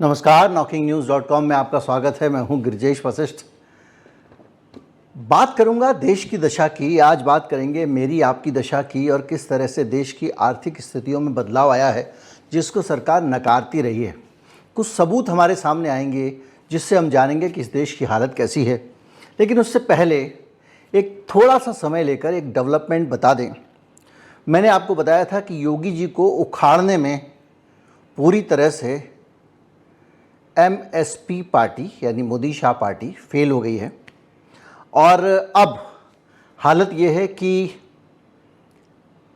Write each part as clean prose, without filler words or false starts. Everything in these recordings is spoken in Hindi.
नमस्कार, knocking-news.com में आपका स्वागत है। मैं हूं गिरिजेश वशिष्ठ। बात करूंगा देश की दशा की। आज बात करेंगे मेरी आपकी दशा की और किस तरह से देश की आर्थिक स्थितियों में बदलाव आया है जिसको सरकार नकारती रही है। कुछ सबूत हमारे सामने आएंगे जिससे हम जानेंगे कि इस देश की हालत कैसी है। लेकिन उससे पहले एक थोड़ा सा समय लेकर एक डेवलपमेंट बता दें। मैंने आपको बताया था कि योगी जी को उखाड़ने में पूरी तरह से एमएसपी पार्टी यानी मोदी शाह पार्टी फेल हो गई है और अब हालत ये है कि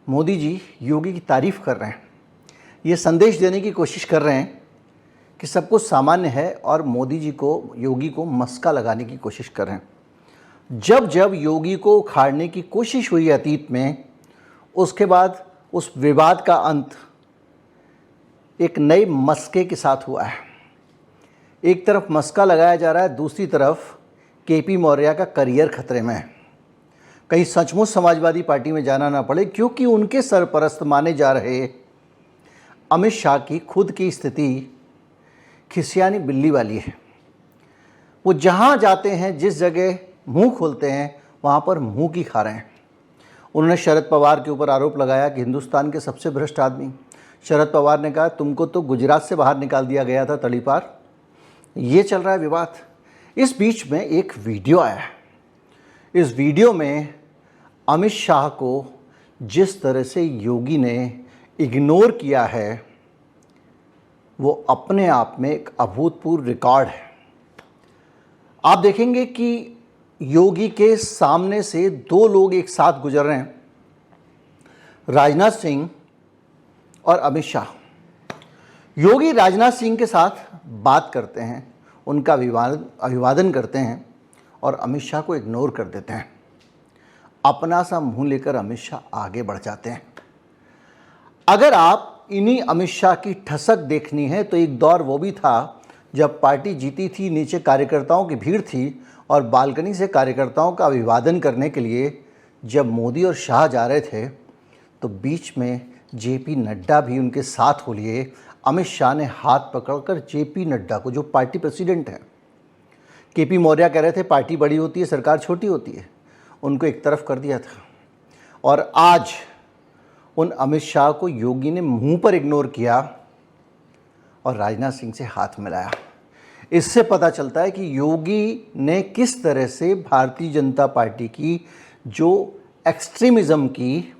मोदी जी योगी की तारीफ़ कर रहे हैं। ये संदेश देने की कोशिश कर रहे हैं कि सब कुछ सामान्य है और मोदी जी को, योगी को मस्का लगाने की कोशिश कर रहे हैं। जब जब योगी को उखाड़ने की कोशिश हुई अतीत में, उसके बाद उस विवाद का अंत एक नए मस्के के साथ हुआ है। एक तरफ मस्का लगाया जा रहा है, दूसरी तरफ केपी मौर्य का करियर खतरे में है। कहीं सचमुच समाजवादी पार्टी में जाना ना पड़े, क्योंकि उनके सरपरस्त माने जा रहे अमित शाह की खुद की स्थिति खिसियानी बिल्ली वाली है। वो जहाँ जाते हैं, जिस जगह मुंह खोलते हैं, वहाँ पर मुंह की खा रहे हैं। उन्होंने शरद पवार के ऊपर आरोप लगाया कि हिंदुस्तान के सबसे भ्रष्ट आदमी। शरद पवार ने कहा तुमको तो गुजरात से बाहर निकाल दिया गया था तड़ीपार। ये चल रहा है विवाद। इस बीच में एक वीडियो आया है। इस वीडियो में अमित शाह को जिस तरह से योगी ने इग्नोर किया है, वो अपने आप में एक अभूतपूर्व रिकॉर्ड है। आप देखेंगे कि योगी के सामने से दो लोग एक साथ गुजर रहे हैं, राजनाथ सिंह और अमित शाह। योगी राजनाथ सिंह के साथ बात करते हैं, उनका अभिवादन करते हैं और अमित शाह को इग्नोर कर देते हैं। अपना सा मुंह लेकर अमित शाह आगे बढ़ जाते हैं। अगर आप इन्हीं अमित शाह की ठसक देखनी है तो एक दौर वो भी था जब पार्टी जीती थी, नीचे कार्यकर्ताओं की भीड़ थी और बालकनी से कार्यकर्ताओं का अभिवादन करने के लिए जब मोदी और शाह जा रहे थे तो बीच में जेपी नड्डा भी उनके साथ हो लिए। अमित शाह ने हाथ पकड़कर जेपी नड्डा को, जो पार्टी प्रेसिडेंट है, केपी मौर्य कह रहे थे पार्टी बड़ी होती है सरकार छोटी होती है, उनको एक तरफ कर दिया था। और आज उन अमित शाह को योगी ने मुंह पर इग्नोर किया और राजनाथ सिंह से हाथ मिलाया। इससे पता चलता है कि योगी ने किस तरह से भारतीय जनता पार्टी की जो एक्सट्रीमिज़म की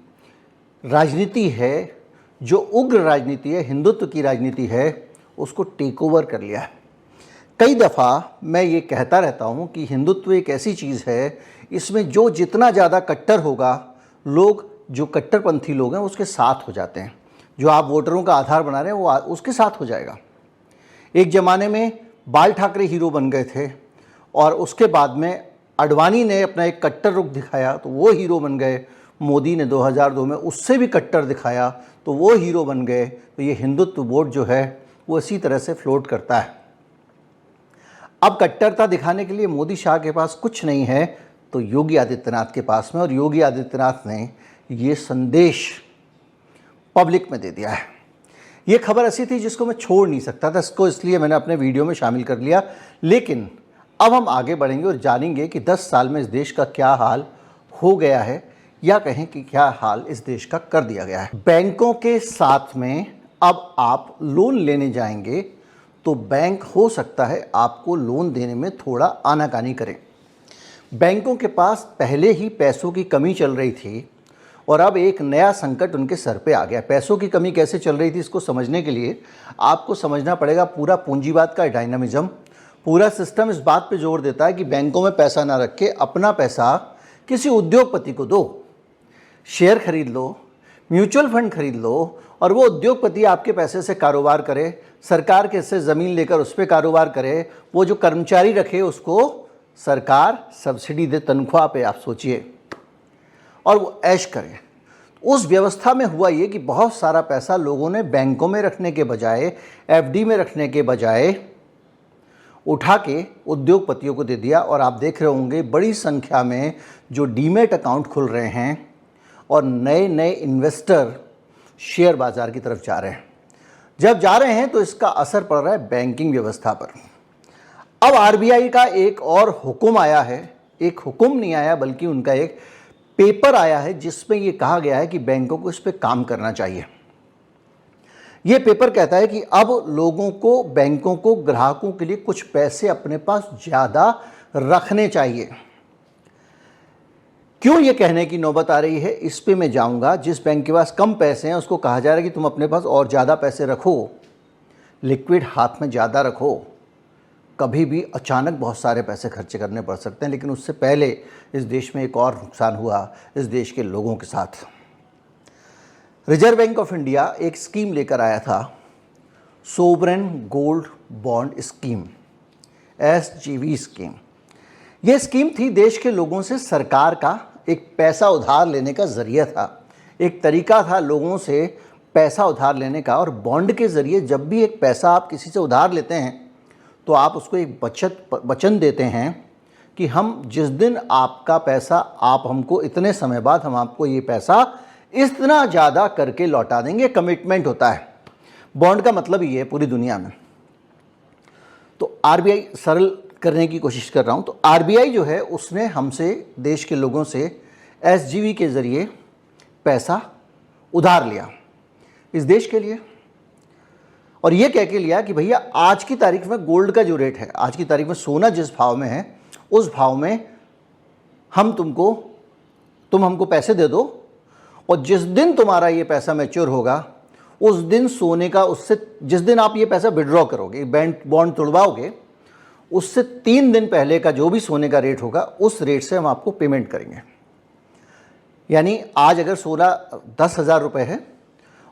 राजनीति है, जो उग्र राजनीति है, हिंदुत्व की राजनीति है, उसको टेक ओवर कर लिया है। कई दफ़ा मैं ये कहता रहता हूँ कि हिंदुत्व एक ऐसी चीज़ है, इसमें जो जितना ज़्यादा कट्टर होगा, लोग जो कट्टरपंथी लोग हैं उसके साथ हो जाते हैं। जो आप वोटरों का आधार बना रहे हैं वो उसके साथ हो जाएगा। एक ज़माने में बाल ठाकरे हीरो बन गए थे और उसके बाद में अडवाणी ने अपना एक कट्टर रुख दिखाया तो वो हीरो बन गए। मोदी ने 2002 में उससे भी कट्टर दिखाया तो वो हीरो बन गए। तो ये हिंदुत्व वोट जो है वो इसी तरह से फ्लोट करता है। अब कट्टरता दिखाने के लिए मोदी शाह के पास कुछ नहीं है तो योगी आदित्यनाथ के पास में, और योगी आदित्यनाथ ने ये संदेश पब्लिक में दे दिया है। ये खबर ऐसी थी जिसको मैं छोड़ नहीं सकता था, इसको इसलिए मैंने अपने वीडियो में शामिल कर लिया। लेकिन अब हम आगे बढ़ेंगे और जानेंगे कि 10 साल में इस देश का क्या हाल हो गया है, या कहें कि क्या हाल इस देश का कर दिया गया है। बैंकों के साथ में अब आप लोन लेने जाएंगे तो बैंक हो सकता है आपको लोन देने में थोड़ा आनाकानी करें। बैंकों के पास पहले ही पैसों की कमी चल रही थी और अब एक नया संकट उनके सर पे आ गया। पैसों की कमी कैसे चल रही थी इसको समझने के लिए आपको समझना पड़ेगा पूरा पूंजीवाद का डायनामिज्म। पूरा सिस्टम इस बात पे जोर देता है कि बैंकों में पैसा ना रख के अपना पैसा किसी उद्योगपति को दो। शेयर खरीद लो, म्यूचुअल फंड खरीद लो और वो उद्योगपति आपके पैसे से कारोबार करे, सरकार के से ज़मीन लेकर उस पर कारोबार करे। वो जो कर्मचारी रखे उसको सरकार सब्सिडी दे तनख्वाह पे, आप सोचिए, और वो ऐश करें। उस व्यवस्था में हुआ ये कि बहुत सारा पैसा लोगों ने बैंकों में रखने के बजाय, एफडी में रखने के बजाय उठा के उद्योगपतियों को दे दिया। और आप देख रहे होंगे बड़ी संख्या में जो डीमेट अकाउंट खुल रहे हैं और नए नए इन्वेस्टर शेयर बाज़ार की तरफ जा रहे हैं। जब जा रहे हैं तो इसका असर पड़ रहा है बैंकिंग व्यवस्था पर। अब आरबीआई का एक और हुक्म आया है, एक हुक्म नहीं आया बल्कि उनका एक पेपर आया है जिसमें यह कहा गया है कि बैंकों को इस पर काम करना चाहिए। यह पेपर कहता है कि अब लोगों को, बैंकों को ग्राहकों के लिए कुछ पैसे अपने पास ज़्यादा रखने चाहिए। क्यों ये कहने की नौबत आ रही है, इस पे मैं जाऊंगा। जिस बैंक के पास कम पैसे हैं उसको कहा जा रहा है कि तुम अपने पास और ज़्यादा पैसे रखो, लिक्विड हाथ में ज़्यादा रखो। कभी भी अचानक बहुत सारे पैसे खर्चे करने पड़ सकते हैं, लेकिन उससे पहले इस देश में एक और नुकसान हुआ इस देश के लोगों के साथ। रिजर्व बैंक ऑफ इंडिया एक स्कीम लेकर आया था, sovereign gold bond scheme, SGB scheme. यह स्कीम थी देश के लोगों से सरकार का एक पैसा उधार लेने का जरिया था, एक तरीका था लोगों से पैसा उधार लेने का। और बॉन्ड के ज़रिए जब भी एक पैसा आप किसी से उधार लेते हैं तो आप उसको एक वचन देते हैं कि हम जिस दिन आपका पैसा, आप हमको इतने समय बाद हम आपको ये पैसा इतना ज़्यादा करके लौटा देंगे। कमिटमेंट होता है, बॉन्ड का मतलब ये है पूरी दुनिया में। तो आरबीआई, सरल करने की कोशिश कर रहा हूँ, तो आरबीआई जो है उसने हमसे, देश के लोगों से SGB के ज़रिए पैसा उधार लिया इस देश के लिए। और ये कह के लिया कि भैया आज की तारीख में गोल्ड का जो रेट है, आज की तारीख में सोना जिस भाव में है उस भाव में तुम हमको पैसे दे दो, और जिस दिन तुम्हारा ये पैसा मैच्योर होगा उस दिन सोने का, उससे जिस दिन आप ये पैसा विड्रॉ करोगे, बॉन्ड तुड़वाओगे, उससे 3 दिन पहले का जो भी सोने का रेट होगा उस रेट से हम आपको पेमेंट करेंगे। यानी आज अगर सोना 10,000 रुपये है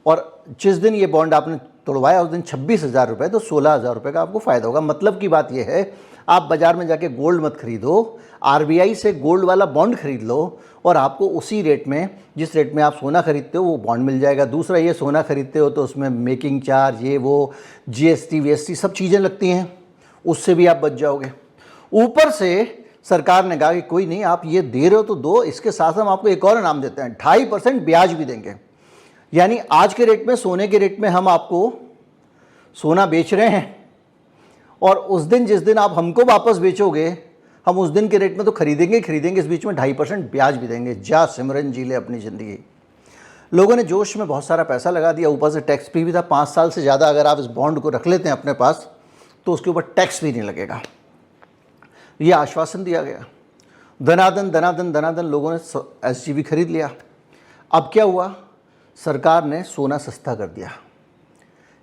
और जिस दिन ये बॉन्ड आपने तोड़वाया उस दिन 26,000 रुपये, तो 16,000 रुपये का आपको फ़ायदा होगा। मतलब की बात यह है, आप बाज़ार में जाके गोल्ड मत खरीदो, आरबीआई से गोल्ड वाला बॉन्ड खरीद लो और आपको उसी रेट में, जिस रेट में आप सोना खरीदते हो वो बॉन्ड मिल जाएगा। दूसरा, ये सोना खरीदते हो तो उसमें मेकिंग चार्ज, ये वो GST VST सब चीज़ें लगती हैं, उससे भी आप बच जाओगे। ऊपर से सरकार ने कहा कि कोई नहीं, आप ये दे रहे हो तो दो, इसके साथ हम आपको एक और इनाम देते हैं, 2.5% ब्याज भी देंगे। यानी आज के रेट में, सोने के रेट में हम आपको सोना बेच रहे हैं और उस दिन जिस दिन आप हमको वापस बेचोगे हम उस दिन के रेट में तो खरीदेंगे इस बीच में 2.5% ब्याज भी देंगे। जा सिमरन जी ले अपनी ज़िंदगी। लोगों ने जोश में बहुत सारा पैसा लगा दिया, ऊपर से टैक्स फ्री भी था। 5 साल से ज़्यादा अगर आप इस बॉन्ड को रख लेते हैं अपने पास तो उसके ऊपर टैक्स भी नहीं लगेगा, ये आश्वासन दिया गया। धनाधन लोगों ने SGB खरीद लिया। अब क्या हुआ, सरकार ने सोना सस्ता कर दिया।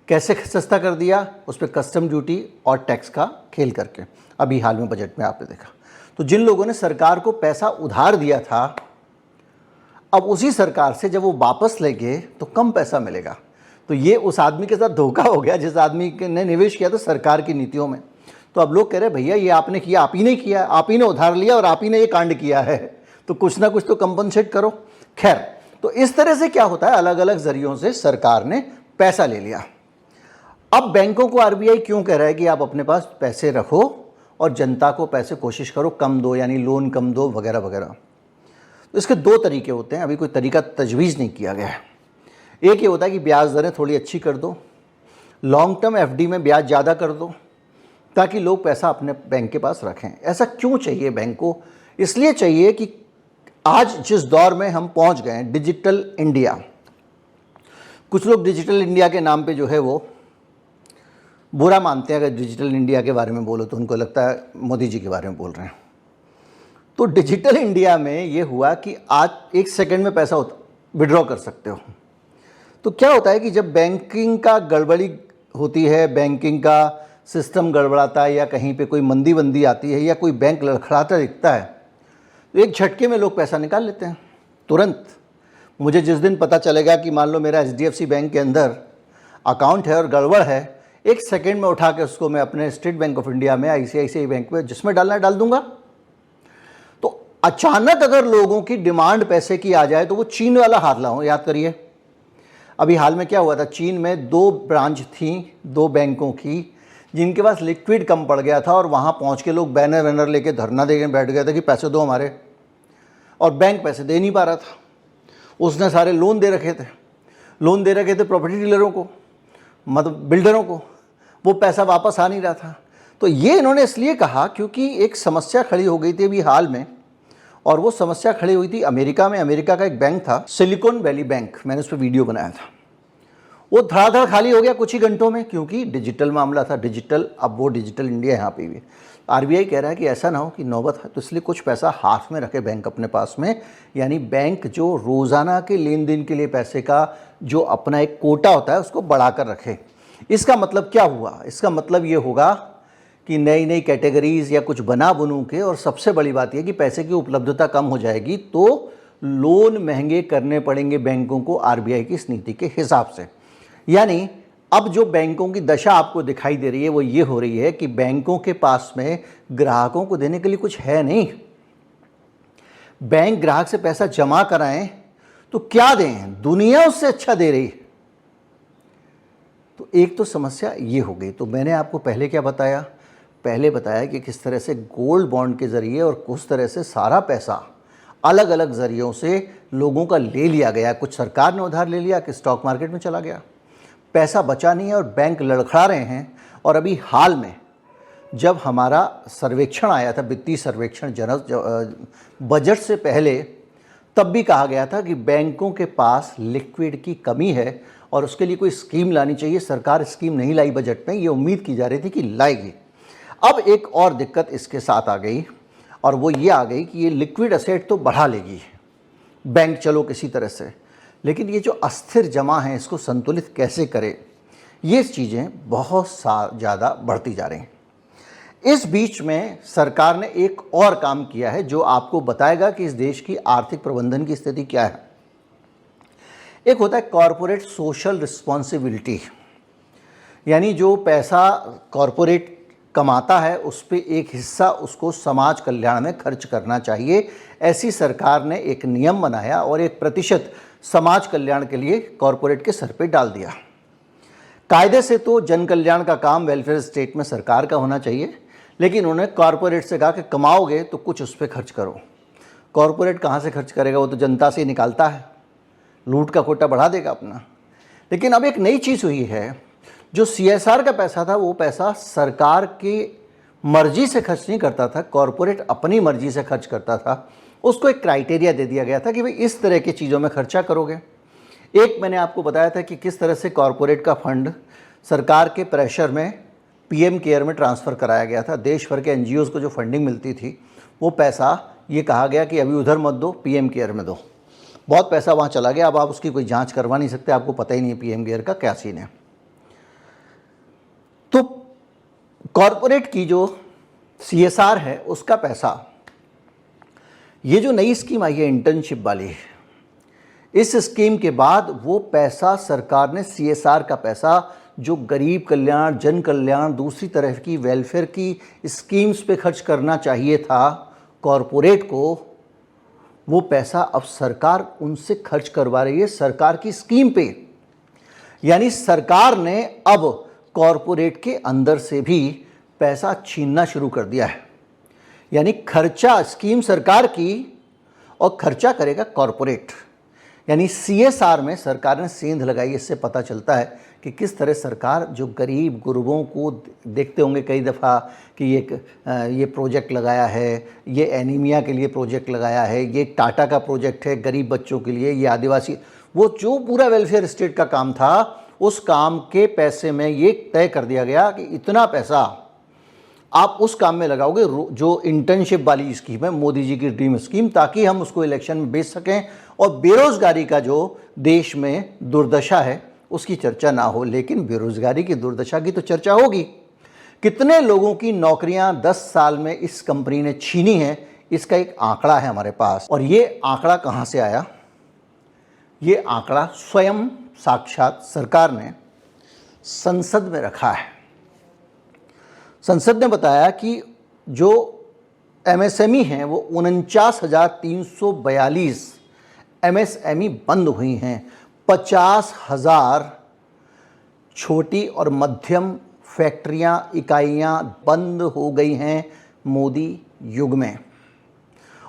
कैसे सस्ता कर दिया, उस पर कस्टम ड्यूटी और टैक्स का खेल करके। अभी हाल में बजट में आपने देखा। तो जिन लोगों ने सरकार को पैसा उधार दिया था, अब उसी सरकार से जब वो वापस लेंगे तो कम पैसा मिलेगा। तो ये उस आदमी के साथ धोखा हो गया जिस आदमी ने निवेश किया था सरकार की नीतियों में। तो अब लोग कह रहे हैं भैया ये आपने किया, आप ही ने किया, आप ही ने उधार लिया और आप ही ने ये कांड किया है, तो कुछ ना कुछ तो कंपनसेट करो। खैर, तो इस तरह से क्या होता है, अलग अलग जरियों से सरकार ने पैसा ले लिया। अब बैंकों को आरबीआई क्यों कह रहा है कि आप अपने पास पैसे रखो और जनता को पैसे कोशिश करो कम दो, यानी लोन कम दो वगैरह वगैरह। तो इसके 2 तरीके होते हैं, अभी कोई तरीका तजवीज़ नहीं किया गया है। एक ये होता है कि ब्याज दरें थोड़ी अच्छी कर दो, लॉन्ग टर्म FD में ब्याज ज़्यादा कर दो ताकि लोग पैसा अपने बैंक के पास रखें। ऐसा क्यों चाहिए बैंक को? इसलिए चाहिए कि आज जिस दौर में हम पहुंच गए हैं, डिजिटल इंडिया, कुछ लोग डिजिटल इंडिया के नाम पे जो है वो बुरा मानते हैं। अगर डिजिटल इंडिया के बारे में बोलो तो उनको लगता है मोदी जी के बारे में बोल रहे हैं। तो डिजिटल इंडिया में ये हुआ कि आज 1 सेकंड में पैसा विड्रॉ कर सकते हो। तो क्या होता है कि जब बैंकिंग का गड़बड़ी होती है, बैंकिंग का सिस्टम गड़बड़ाता है या कहीं पे कोई मंदी वंदी आती है या कोई बैंक लड़खड़ाता दिखता है, तो एक झटके में लोग पैसा निकाल लेते हैं तुरंत। मुझे जिस दिन पता चलेगा कि मान लो मेरा HDFC बैंक के अंदर अकाउंट है और गड़बड़ है, 1 सेकंड में उठा के उसको मैं अपने स्टेट बैंक ऑफ इंडिया में, ICICI बैंक में, जिसमें डालना है डाल दूंगा। तो अचानक अगर लोगों की डिमांड पैसे की आ जाए तो वो चीन वाला हाथ लाओ। याद करिए अभी हाल में क्या हुआ था, चीन में 2 ब्रांच थी 2 बैंकों की जिनके पास लिक्विड कम पड़ गया था और वहाँ पहुँच के लोग बैनर वैनर लेके धरना देके बैठ गए थे कि पैसे दो हमारे, और बैंक पैसे दे नहीं पा रहा था। उसने सारे लोन दे रखे थे प्रॉपर्टी डीलरों को। मतलब बिल्डरों को, वो पैसा वापस आ नहीं रहा था। तो ये इन्होंने इसलिए कहा क्योंकि एक समस्या खड़ी हो गई थी अभी हाल में, और वो समस्या खड़ी हुई थी अमेरिका में। अमेरिका का एक बैंक था सिलिकॉन वैली बैंक, मैंने उस पर वीडियो बनाया था। वो धड़ाधड़ खाली हो गया कुछ ही घंटों में, क्योंकि डिजिटल मामला था, डिजिटल, अब वो डिजिटल इंडिया यहाँ पे भी। आरबीआई कह रहा है कि ऐसा ना हो कि नौबत है, तो इसलिए कुछ पैसा हाथ में रखे बैंक अपने पास में, यानी बैंक जो रोज़ाना के लेन देन के लिए पैसे का जो अपना एक कोटा होता है उसको बढ़ा कर रखे। इसका मतलब क्या हुआ? इसका मतलब ये होगा कि नई नई कैटेगरीज या कुछ बना बनू के, और सबसे बड़ी बात यह कि पैसे की उपलब्धता कम हो जाएगी, तो लोन महंगे करने पड़ेंगे बैंकों को आरबीआई की इस नीति के हिसाब से। यानी अब जो बैंकों की दशा आपको दिखाई दे रही है वो ये हो रही है कि बैंकों के पास में ग्राहकों को देने के लिए कुछ है नहीं। बैंक ग्राहक से पैसा जमा कराएं तो क्या दें, दुनिया उससे अच्छा दे रही। तो एक तो समस्या ये हो गई। तो मैंने आपको पहले क्या बताया? पहले बताया कि किस तरह से गोल्ड बॉन्ड के ज़रिए और कुछ तरह से सारा पैसा अलग अलग ज़रियों से लोगों का ले लिया गया। कुछ सरकार ने उधार ले लिया कि स्टॉक मार्केट में चला गया, पैसा बचा नहीं है और बैंक लड़खड़ा रहे हैं। और अभी हाल में जब हमारा सर्वेक्षण आया था, वित्तीय सर्वेक्षण बजट से पहले, तब भी कहा गया था कि बैंकों के पास लिक्विड की कमी है और उसके लिए कोई स्कीम लानी चाहिए। सरकार स्कीम नहीं लाई बजट में, ये उम्मीद की जा रही थी कि लाएगी। अब एक और दिक्कत इसके साथ आ गई, और वो ये आ गई कि ये लिक्विड एसेट तो बढ़ा लेगी बैंक, चलो किसी तरह से, लेकिन ये जो अस्थिर जमा है इसको संतुलित कैसे करें, ये चीज़ें बहुत ज़्यादा बढ़ती जा रही हैं। इस बीच में सरकार ने एक और काम किया है जो आपको बताएगा कि इस देश की आर्थिक प्रबंधन की स्थिति क्या है। एक होता है कॉरपोरेट सोशल रिस्पॉन्सिबिलिटी, यानी जो पैसा कॉरपोरेट कमाता है उस पे एक हिस्सा उसको समाज कल्याण में खर्च करना चाहिए। ऐसी सरकार ने एक नियम बनाया और 1% समाज कल्याण के लिए कॉरपोरेट के सर पे डाल दिया। कायदे से तो जन कल्याण का काम वेलफेयर स्टेट में सरकार का होना चाहिए, लेकिन उन्होंने कॉरपोरेट से कहा कि कमाओगे तो कुछ उस पर खर्च करो। कॉरपोरेट कहाँ से खर्च करेगा? वो तो जनता से ही निकालता है, लूट का कोटा बढ़ा देगा अपना। लेकिन अब एक नई चीज़ हुई है, जो सीएसआर का पैसा था वो पैसा सरकार की मर्जी से खर्च नहीं करता था, कॉरपोरेट अपनी मर्जी से खर्च करता था। उसको एक क्राइटेरिया दे दिया गया था कि भाई इस तरह की चीज़ों में खर्चा करोगे। एक मैंने आपको बताया था कि किस तरह से कॉरपोरेट का फंड सरकार के प्रेशर में पीएम केयर में ट्रांसफ़र कराया गया था। देश भर के एनजीओज़ को जो फंडिंग मिलती थी वो पैसा ये कहा गया कि अभी उधर मत दो, पीएम केयर में दो। बहुत पैसा वहाँ चला गया। अब आप उसकी कोई जाँच करवा नहीं सकते, आपको पता ही नहीं है पीएम केयर का क्या सीन है। तो कॉरपोरेट की जो सीएसआर है उसका पैसा, ये जो नई स्कीम आई है इंटर्नशिप वाली, इस स्कीम के बाद वो पैसा सरकार ने सीएसआर का पैसा जो गरीब कल्याण, जन कल्याण, दूसरी तरह की वेलफेयर की स्कीम्स पे खर्च करना चाहिए था कॉरपोरेट को, वो पैसा अब सरकार उनसे खर्च करवा रही है सरकार की स्कीम पे। यानी सरकार ने अब कॉरपोरेट के अंदर से भी पैसा छीनना शुरू कर दिया है। यानी खर्चा स्कीम सरकार की और खर्चा करेगा कॉरपोरेट। यानी सीएसआर में सरकार ने सेंध लगाई। इससे पता चलता है कि किस तरह सरकार जो गरीब गुरबों को देखते होंगे कई दफ़ा कि ये प्रोजेक्ट लगाया है, ये एनीमिया के लिए प्रोजेक्ट लगाया है, ये टाटा का प्रोजेक्ट है गरीब बच्चों के लिए, ये आदिवासी, वो जो पूरा वेलफेयर स्टेट का काम था उस काम के पैसे में ये तय कर दिया गया कि इतना पैसा आप उस काम में लगाओगे जो इंटर्नशिप वाली स्कीम है, मोदी जी की ड्रीम स्कीम, ताकि हम उसको इलेक्शन में बेच सकें और बेरोज़गारी का जो देश में दुर्दशा है उसकी चर्चा ना हो। लेकिन बेरोज़गारी की दुर्दशा की तो चर्चा होगी। कितने लोगों की नौकरियां 10 साल में इस कंपनी ने छीनी हैं, इसका एक आंकड़ा है हमारे पास। और ये आंकड़ा कहाँ से आया? ये आंकड़ा स्वयं साक्षात सरकार ने संसद में रखा है। संसद ने बताया कि जो एमएसएमई हैं वो 49,342 एमएसएमई बंद हुई हैं। 50,000 छोटी और मध्यम फैक्ट्रियां, इकाइयां बंद हो गई हैं मोदी युग में।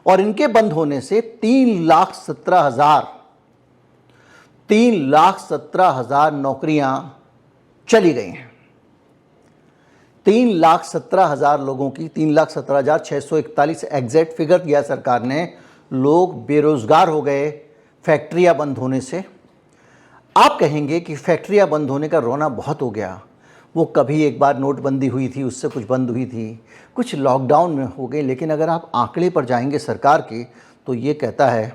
और इनके बंद होने से 3,17,000 नौकरियां चली गई हैं। 3,17,000 लोगों की, 3,17,641 एग्जैक्ट फिगर दिया सरकार ने, लोग बेरोजगार हो गए फैक्ट्रियां बंद होने से। आप कहेंगे कि फैक्ट्रियां बंद होने का रोना बहुत हो गया, वो कभी एक बार नोटबंदी हुई थी उससे कुछ बंद हुई थी, कुछ लॉकडाउन में हो गई, लेकिन अगर आप आंकड़े पर जाएंगे सरकार के तो ये कहता है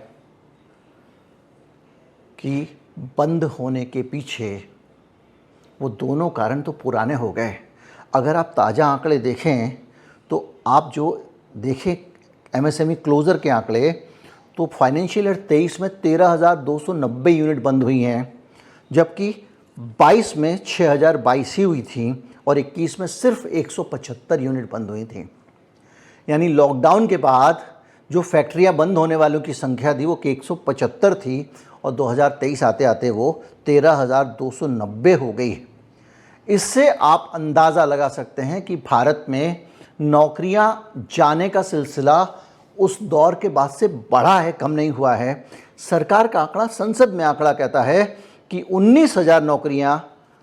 कि बंद होने के पीछे वो दोनों कारण तो पुराने हो गए। अगर आप ताज़ा आंकड़े देखें तो आप जो देखें एमएसएमई क्लोज़र के आंकड़े, तो फाइनेंशियल ईयर 23 में 13,290 यूनिट बंद हुई हैं, जबकि 22 में 6,022 ही हुई थी और 21 में सिर्फ 175 यूनिट बंद हुई थी। यानी लॉकडाउन के बाद जो फैक्ट्रियां बंद होने वालों की संख्या थी वो 175 थी और 2023 आते आते वो 13,290 हो गई। इससे आप अंदाज़ा लगा सकते हैं कि भारत में नौकरियां जाने का सिलसिला उस दौर के बाद से बढ़ा है, कम नहीं हुआ है। सरकार का आंकड़ा, संसद में आंकड़ा कहता है कि 19,000 नौकरियां,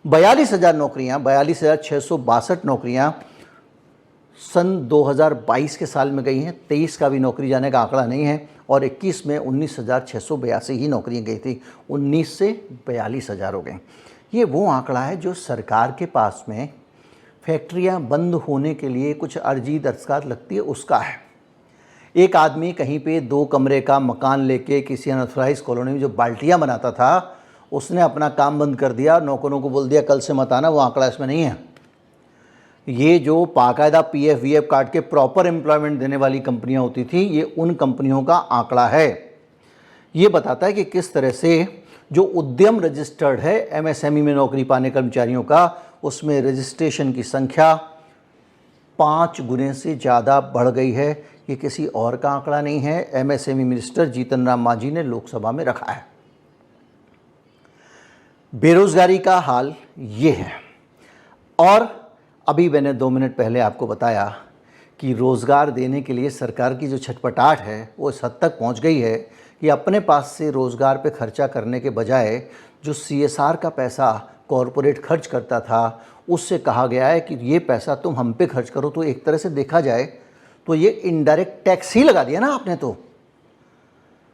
42,662 नौकरियां सन 2022 के साल में गई हैं। 23 का भी नौकरी जाने का आंकड़ा नहीं है और 21 में 19,682 ही नौकरियां गई थी, 19 से 42,000 हो गई। ये वो आंकड़ा है जो सरकार के पास में फैक्ट्रियां बंद होने के लिए कुछ अर्जी दरखास्त लगती है उसका है। एक आदमी कहीं पे 2 कमरे का मकान लेके किसी अनऑथराइज कॉलोनी में जो बाल्टियां बनाता था, उसने अपना काम बंद कर दिया, नौकरों को बोल दिया कल से मत आना, वो आंकड़ा इसमें नहीं है। ये जो बाकायदा पीएफ वीएफ काट के प्रॉपर एम्प्लॉयमेंट देने वाली कंपनियां होती थी, ये उन कंपनियों का आंकड़ा है। ये बताता है कि किस तरह से जो उद्यम रजिस्टर्ड है एमएसएमई में नौकरी पाने कर्मचारियों का, उसमें रजिस्ट्रेशन की संख्या 5 गुने से ज़्यादा बढ़ गई है। ये किसी और का आंकड़ा नहीं है, एमएसएमई मिनिस्टर जीतन राम मांझी ने लोकसभा में रखा है। बेरोजगारी का हाल ये है। और अभी मैंने 2 मिनट पहले आपको बताया कि रोज़गार देने के लिए सरकार की जो छटपटाहट है वो इस हद तक पहुंच गई है कि अपने पास से रोज़गार पे खर्चा करने के बजाय जो सीएसआर का पैसा कॉरपोरेट खर्च करता था, उससे कहा गया है कि ये पैसा तुम हम पे खर्च करो। तो एक तरह से देखा जाए तो ये इनडायरेक्ट टैक्स ही लगा दिया ना आपने। तो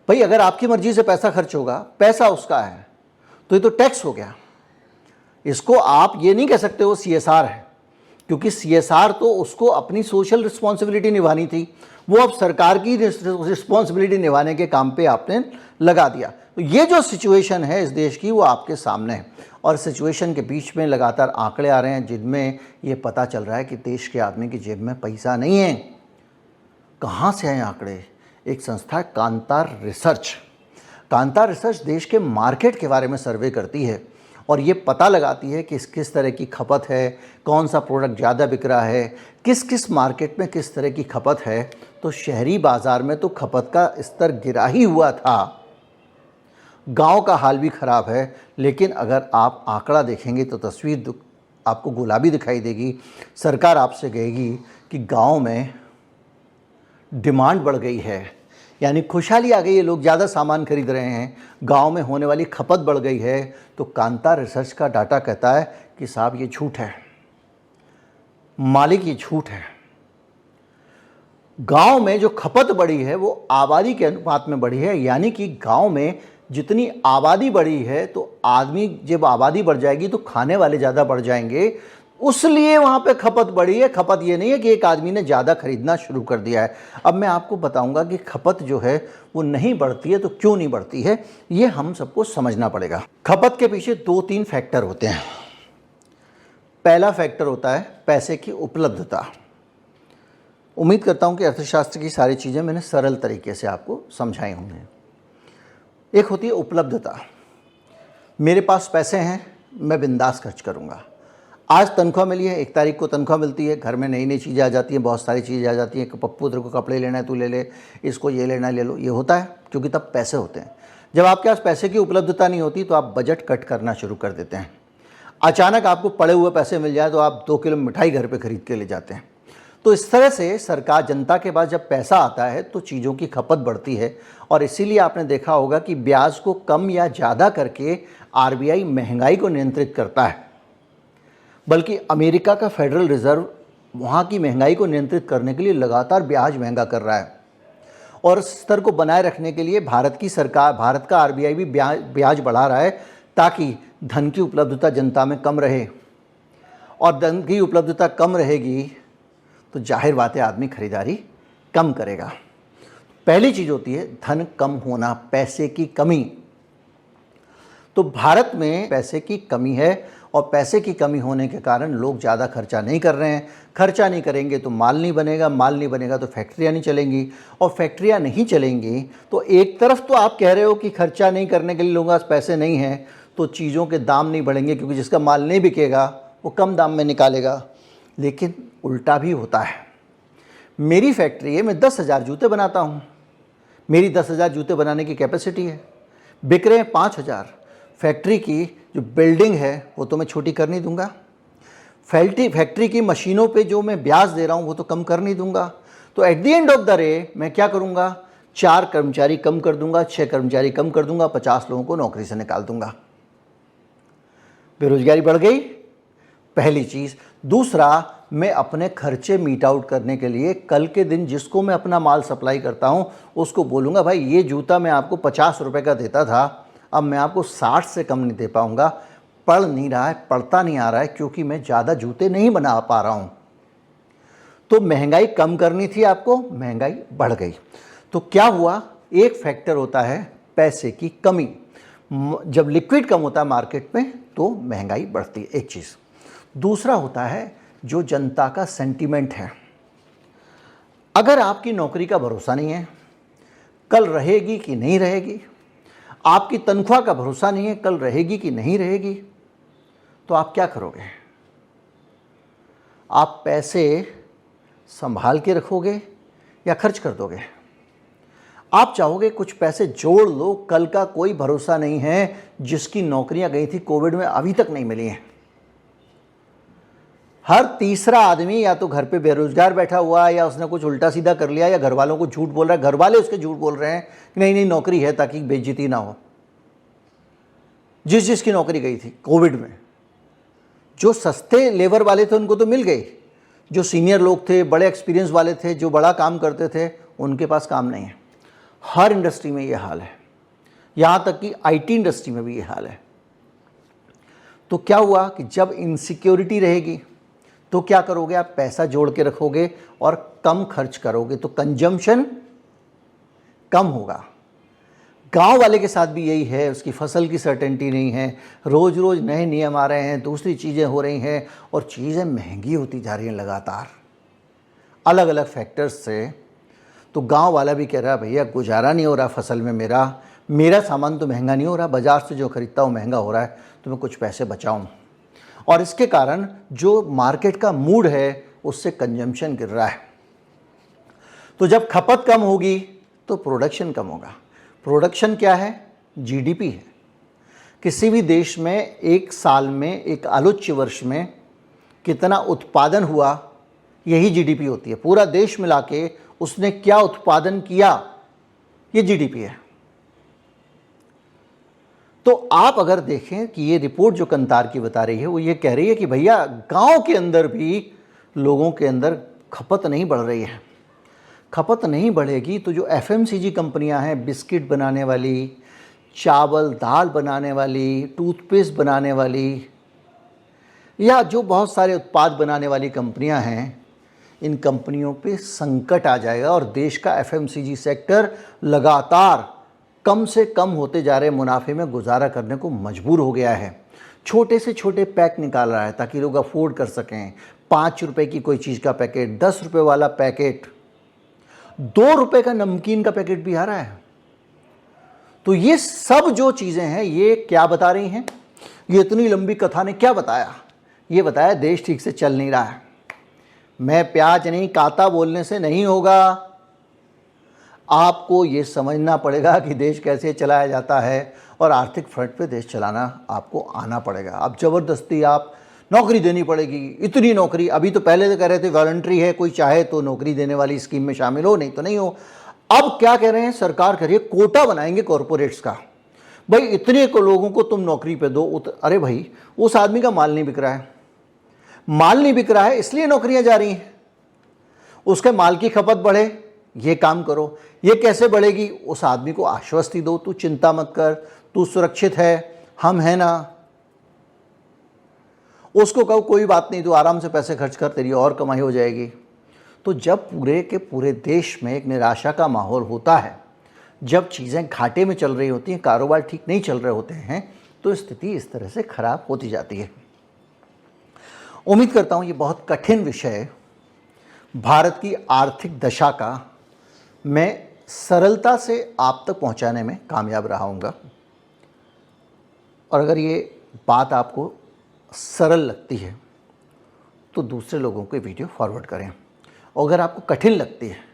भाई अगर आपकी मर्जी से पैसा खर्च होगा, पैसा उसका है, तो ये तो टैक्स हो गया। इसको आप ये नहीं कह सकते वो सीएसआर है, क्योंकि सीएसआर तो उसको अपनी सोशल रिस्पॉन्सिबिलिटी निभानी थी, वो अब सरकार की रिस्पॉन्सिबिलिटी निभाने के काम पे आपने लगा दिया। तो ये जो सिचुएशन है इस देश की वो आपके सामने है और सिचुएशन के बीच में लगातार आंकड़े आ रहे हैं जिनमें ये पता चल रहा है कि देश के आदमी की जेब में पैसा नहीं है। कहाँ से आए आंकड़े? एक संस्था है कांतार रिसर्च। कांतार रिसर्च देश के मार्केट के बारे में सर्वे करती है और ये पता लगाती है कि किस तरह की खपत है, कौन सा प्रोडक्ट ज़्यादा बिक रहा है, किस किस मार्केट में किस तरह की खपत है। तो शहरी बाज़ार में तो खपत का स्तर गिरा ही हुआ था, गांव का हाल भी ख़राब है। लेकिन अगर आप आंकड़ा देखेंगे तो तस्वीर आपको गुलाबी दिखाई देगी। सरकार आपसे कहेगी कि गांव में डिमांड बढ़ गई है, यानी खुशहाली आ गई है, लोग ज़्यादा सामान खरीद रहे हैं, गांव में होने वाली खपत बढ़ गई है। तो कांतार रिसर्च का डाटा कहता है कि साहब ये झूठ है, मालिक ये झूठ है। गांव में जो खपत बढ़ी है वो आबादी के अनुपात में बढ़ी है, यानी कि गांव में जितनी आबादी बढ़ी है तो आदमी, जब आबादी बढ़ जाएगी तो खाने वाले ज़्यादा बढ़ जाएंगे, उसलिए वहाँ पे खपत बढ़ी है। खपत ये नहीं है कि एक आदमी ने ज़्यादा खरीदना शुरू कर दिया है। अब मैं आपको बताऊंगा कि खपत जो है वो नहीं बढ़ती है तो क्यों नहीं बढ़ती है, ये हम सबको समझना पड़ेगा। खपत के पीछे 2-3 फैक्टर होते हैं। पहला फैक्टर होता है पैसे की उपलब्धता। उम्मीद करता हूँ कि अर्थशास्त्र की सारी चीज़ें मैंने सरल तरीके से आपको समझाई होंगी। एक होती है उपलब्धता, मेरे पास पैसे हैं, मैं बिंदास खर्च करूँगा। आज तनख्वाह मिली है, 1 तारीख को तनख्वाह मिलती है, घर में नई नई चीज़ें आ जाती हैं, बहुत सारी चीज़ें आ जाती हैं। पप्पू तेरे को कपड़े लेना है तू ले ले, इसको ये लेना है ले लो, ये होता है क्योंकि तब पैसे होते हैं। जब आपके पास पैसे की उपलब्धता नहीं होती तो आप बजट कट करना शुरू कर देते हैं। अचानक आपको पड़े हुए पैसे मिल जाए तो आप 2 किलो मिठाई घर पर खरीद के ले जाते हैं। तो इस तरह से सरकार, जनता के पास जब पैसा आता है तो चीज़ों की खपत बढ़ती है और इसीलिए आपने देखा होगा कि ब्याज को कम या ज़्यादा करके आरबीआई महंगाई को नियंत्रित करता है। बल्कि अमेरिका का फेडरल रिजर्व वहाँ की महंगाई को नियंत्रित करने के लिए लगातार ब्याज महंगा कर रहा है, और इस स्तर को बनाए रखने के लिए भारत की सरकार, भारत का आरबीआई भी ब्याज बढ़ा रहा है, ताकि धन की उपलब्धता जनता में कम रहे। और धन की उपलब्धता कम रहेगी तो जाहिर बात है आदमी खरीदारी कम करेगा। पहली चीज़ होती है धन कम होना, पैसे की कमी। तो भारत में पैसे की कमी है, और पैसे की कमी होने के कारण लोग ज़्यादा खर्चा नहीं कर रहे हैं। खर्चा नहीं करेंगे तो माल नहीं बनेगा, माल नहीं बनेगा तो फैक्ट्रियाँ नहीं चलेंगी, और फैक्ट्रियाँ नहीं चलेंगी तो एक तरफ तो आप कह रहे हो कि खर्चा नहीं करने के लिए लोगों के पास पैसे नहीं हैं, तो चीज़ों के दाम नहीं बढ़ेंगे, क्योंकि जिसका माल नहीं बिकेगा वो कम दाम में निकालेगा। लेकिन उल्टा भी होता है। मेरी फैक्ट्री है, मैं 10,000 जूते बनाता हूँ, मेरी 10,000 जूते बनाने की कैपेसिटी है, बिक रहे हैं 5,000। फैक्ट्री की जो बिल्डिंग है वो तो मैं छोटी कर नहीं दूंगा, फैक्ट्री की मशीनों पे जो मैं ब्याज दे रहा हूँ वो तो कम कर नहीं दूंगा। तो at the end of the day मैं क्या करूँगा, 4 कर्मचारी कम कर दूंगा, 6 कर्मचारी कम कर दूंगा, 50 लोगों को नौकरी से निकाल दूंगा। बेरोजगारी बढ़ गई, पहली चीज़। दूसरा, मैं अपने खर्चे मीट आउट करने के लिए कल के दिन जिसको मैं अपना माल सप्लाई करता हूँ उसको बोलूँगा, भाई ये जूता मैं आपको 50 रुपये का देता था, अब मैं आपको 60 से कम नहीं दे पाऊँगा। पढ़ नहीं रहा है, पढ़ता नहीं आ रहा है, क्योंकि मैं ज़्यादा जूते नहीं बना पा रहा हूँ। तो महंगाई कम करनी थी आपको, महंगाई बढ़ गई। तो क्या हुआ, एक फैक्टर होता है पैसे की कमी। जब लिक्विड कम होता है मार्केट में तो महंगाई बढ़ती है, एक चीज़। दूसरा होता है जो जनता का सेंटीमेंट है। अगर आपकी नौकरी का भरोसा नहीं है, कल रहेगी कि नहीं रहेगी, आपकी तनख्वाह का भरोसा नहीं है, कल रहेगी कि नहीं रहेगी, तो आप क्या करोगे? आप पैसे संभाल के रखोगे या खर्च कर दोगे? आप चाहोगे कुछ पैसे जोड़ लो, कल का कोई भरोसा नहीं है। जिसकी नौकरियां गई थी कोविड में अभी तक नहीं मिली हैं। हर तीसरा आदमी या तो घर पे बेरोजगार बैठा हुआ है, या उसने कुछ उल्टा सीधा कर लिया, या घर वालों को झूठ बोल रहा है, घर वाले उसके झूठ बोल रहे हैं कि नहीं नहीं नौकरी है, ताकि बेइज्जती ना हो। जिसकी नौकरी गई थी कोविड में, जो सस्ते लेबर वाले थे उनको तो मिल गई, जो सीनियर लोग थे, बड़े एक्सपीरियंस वाले थे, जो बड़ा काम करते थे, उनके पास काम नहीं है। हर इंडस्ट्री में ये हाल है, यहाँ तक कि आईटी इंडस्ट्री में भी ये हाल है। तो क्या हुआ कि जब इनसिक्योरिटी रहेगी तो क्या करोगे, आप पैसा जोड़ के रखोगे और कम खर्च करोगे, तो कंजम्पशन कम होगा। गांव वाले के साथ भी यही है, उसकी फसल की सर्टेनिटी नहीं है, रोज़ रोज़ नए नियम आ रहे हैं, दूसरी चीज़ें हो रही हैं, और चीज़ें महंगी होती जा रही हैं लगातार अलग अलग फैक्टर्स से। तो गांव वाला भी कह रहा है भैया गुजारा नहीं हो रहा फसल में, मेरा सामान तो महंगा नहीं हो रहा, बाज़ार से जो खरीदता हूँ महंगा हो रहा है, तो मैं कुछ पैसे बचाऊँ। और इसके कारण जो मार्केट का मूड है उससे कंजम्पशन गिर रहा है। तो जब खपत कम होगी तो प्रोडक्शन कम होगा। प्रोडक्शन क्या है, जीडीपी है। किसी भी देश में एक साल में, एक आलोच्य वर्ष में कितना उत्पादन हुआ, यही जीडीपी होती है। पूरा देश मिला के उसने क्या उत्पादन किया, ये जीडीपी है। तो आप अगर देखें कि ये रिपोर्ट जो कंतार की बता रही है, वो ये कह रही है कि भैया गांव के अंदर भी लोगों के अंदर खपत नहीं बढ़ रही है। खपत नहीं बढ़ेगी तो जो एफएमसीजी कंपनियां हैं, बिस्किट बनाने वाली, चावल दाल बनाने वाली, टूथपेस्ट बनाने वाली, या जो बहुत सारे उत्पाद बनाने वाली कंपनियां हैं, इन कंपनियों पे संकट आ जाएगा, और देश का एफएमसीजी सेक्टर लगातार कम से कम होते जा रहे मुनाफे में गुजारा करने को मजबूर हो गया है। छोटे से छोटे पैक निकाल रहा है ताकि लोग अफोर्ड कर सकें। 5 रुपए की कोई चीज़ का पैकेट, 10 रुपए वाला पैकेट, 2 रुपए का नमकीन का पैकेट भी आ रहा है। तो ये सब जो चीज़ें हैं ये क्या बता रही हैं? ये इतनी लंबी कथा ने क्या बताया? ये बताया देश ठीक से चल नहीं रहा है। मैं प्याज नहीं काता बोलने से नहीं होगा, आपको ये समझना पड़ेगा कि देश कैसे चलाया जाता है, और आर्थिक फ्रंट पे देश चलाना आपको आना पड़ेगा। अब ज़बरदस्ती आप नौकरी देनी पड़ेगी, इतनी नौकरी। अभी तो पहले तो कह रहे थे वॉलंटरी है, कोई चाहे तो नौकरी देने वाली स्कीम में शामिल हो, नहीं तो नहीं हो। अब क्या कह रहे हैं, सरकार कह रही है कोटा बनाएंगे कॉरपोरेट्स का, भाई इतने को लोगों को तुम नौकरी पे दो। अरे भाई उस आदमी का माल नहीं बिक रहा है, माल नहीं बिक रहा है इसलिए नौकरियां जा रही हैं। उसके माल की खपत बढ़े, ये काम करो। ये कैसे बढ़ेगी? उस आदमी को आश्वस्ति दो, तू चिंता मत कर, तू सुरक्षित है, हम हैं ना। उसको कहो कोई बात नहीं, तू आराम से पैसे खर्च कर, तेरी और कमाई हो जाएगी। तो जब पूरे के पूरे देश में एक निराशा का माहौल होता है, जब चीज़ें घाटे में चल रही होती हैं, कारोबार ठीक नहीं चल रहे होते हैं, तो स्थिति इस तरह से खराब होती जाती है। उम्मीद करता हूँ ये बहुत कठिन विषय भारत की आर्थिक दशा का मैं सरलता से आप तक पहुँचाने में कामयाब रहा हूँगा। और अगर ये बात आपको सरल लगती है तो दूसरे लोगों को वीडियो फॉरवर्ड करें, और अगर आपको कठिन लगती है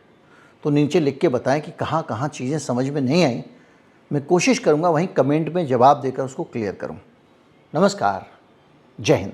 तो नीचे लिख के बताएं कि कहाँ कहाँ चीज़ें समझ में नहीं आई। मैं कोशिश करूँगा वहीं कमेंट में जवाब देकर उसको क्लियर करूँ। नमस्कार, जय हिंद।